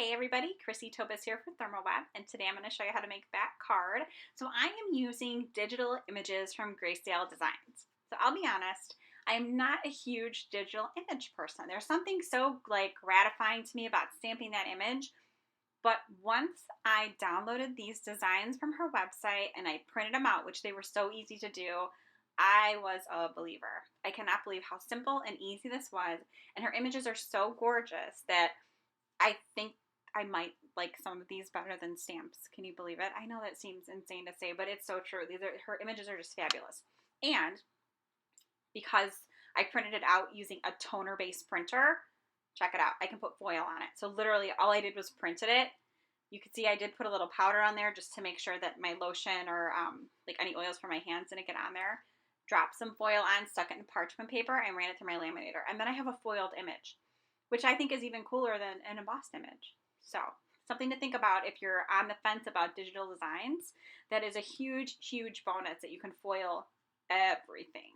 Hey everybody, Chrissie here for Thermoweb, and today I'm going to show you how to make that card. So I am using digital images from Gracielle Designs. So I'll be honest, I am not a huge digital image person. There's something so gratifying to me about stamping that image, but once I downloaded these designs from her website and I printed them out, which they were so easy to do, I was a believer. I cannot believe how simple and easy this was, and her images are so gorgeous that I think I might like some of these better than stamps. Can you believe it? I know that seems insane to say, but it's so true. Her images are just fabulous. And because I printed it out using a toner-based printer, check it out. I can put foil on it. So literally all I did was printed it. You can see I did put a little powder on there just to make sure that my lotion or like any oils for my hands didn't get on there. Dropped some foil on, stuck it in parchment paper, and ran it through my laminator. And then I have a foiled image, which I think is even cooler than an embossed image. So something to think about if you're on the fence about digital designs. That is a huge, huge bonus that you can foil everything.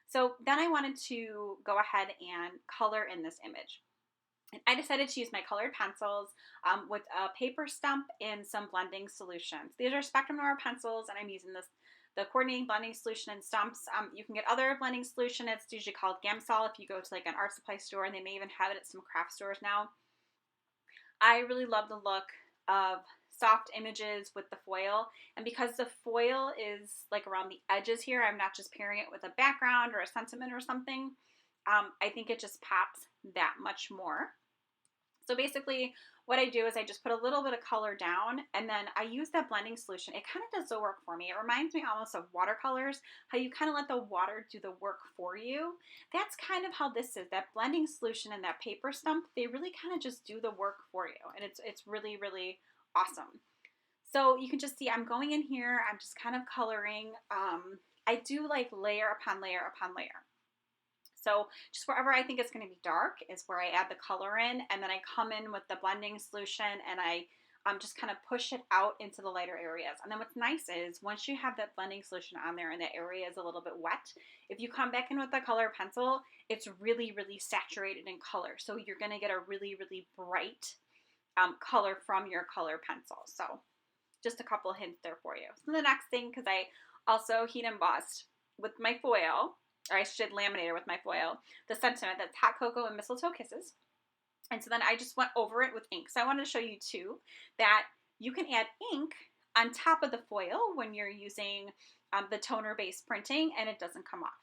So then I wanted to go ahead and color in this image. And I decided to use my colored pencils with a paper stump and some blending solutions. These are Spectrum Noir pencils, and I'm using the coordinating blending solution and stumps. You can get other blending solution. It's usually called Gamsol if you go to like an art supply store, and they may even have it at some craft stores now. I really love the look of soft images with the foil, and because the foil is like around the edges here, I'm not just pairing it with a background or a sentiment or something. I think it just pops that much more. So basically what I do is I just put a little bit of color down, and then I use that blending solution. It kind of does the work for me. It reminds me almost of watercolors, how you kind of let the water do the work for you. That's kind of how this is. That blending solution and that paper stump, they really kind of just do the work for you, and it's really, really awesome. So you can just see I'm going in here, I'm just kind of coloring. I do like layer upon layer upon layer. So just wherever I think it's going to be dark is where I add the color in, and then I come in with the blending solution and I just kind of push it out into the lighter areas. And then what's nice is once you have that blending solution on there and the area is a little bit wet, if you come back in with the color pencil, it's really, really saturated in color. So you're going to get a really, really bright color from your color pencil. So just a couple hints there for you. So the next thing, because I also heat embossed with my foil, or I should laminator with my foil, the sentiment that's hot cocoa and mistletoe kisses. And so then I just went over it with ink. So I wanted to show you too that you can add ink on top of the foil when you're using the toner-based printing, and it doesn't come off.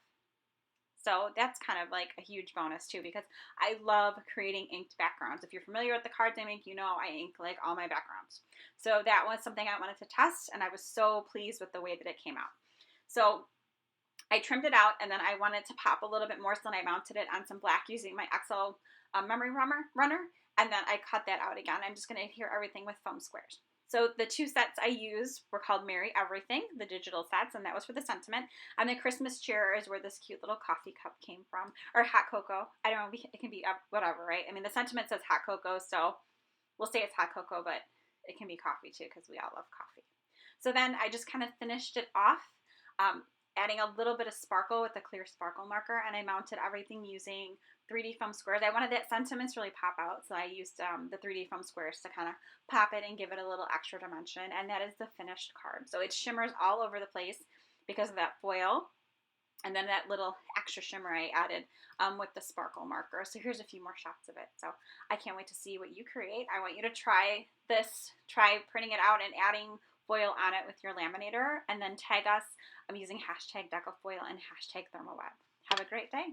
So that's kind of like a huge bonus too, because I love creating inked backgrounds. If you're familiar with the cards I make, you know I ink like all my backgrounds. So that was something I wanted to test, and I was so pleased with the way that it came out. So I trimmed it out, and then I wanted to pop a little bit more, so then I mounted it on some black using my XL memory runner, and then I cut that out again. I'm just going to adhere everything with foam squares. So the two sets I used were called Merry Everything, the digital sets, and that was for the sentiment. And the Christmas cheer is where this cute little coffee cup came from, or hot cocoa. I don't know, it can be whatever, right? I mean, the sentiment says hot cocoa, so we'll say it's hot cocoa, but it can be coffee too, because we all love coffee. So then I just kind of finished it off, adding a little bit of sparkle with a clear sparkle marker, and I mounted everything using 3D foam squares. I wanted that sentiment to really pop out, so I used the 3D foam squares to kind of pop it and give it a little extra dimension, and that is the finished card. So it shimmers all over the place because of that foil, and then that little extra shimmer I added with the sparkle marker. So here's a few more shots of it. So I can't wait to see what you create. I want you to try this, try printing it out and adding foil on it with your laminator, and then tag us. I'm using hashtag Decofoil and hashtag Thermoweb. Have a great day.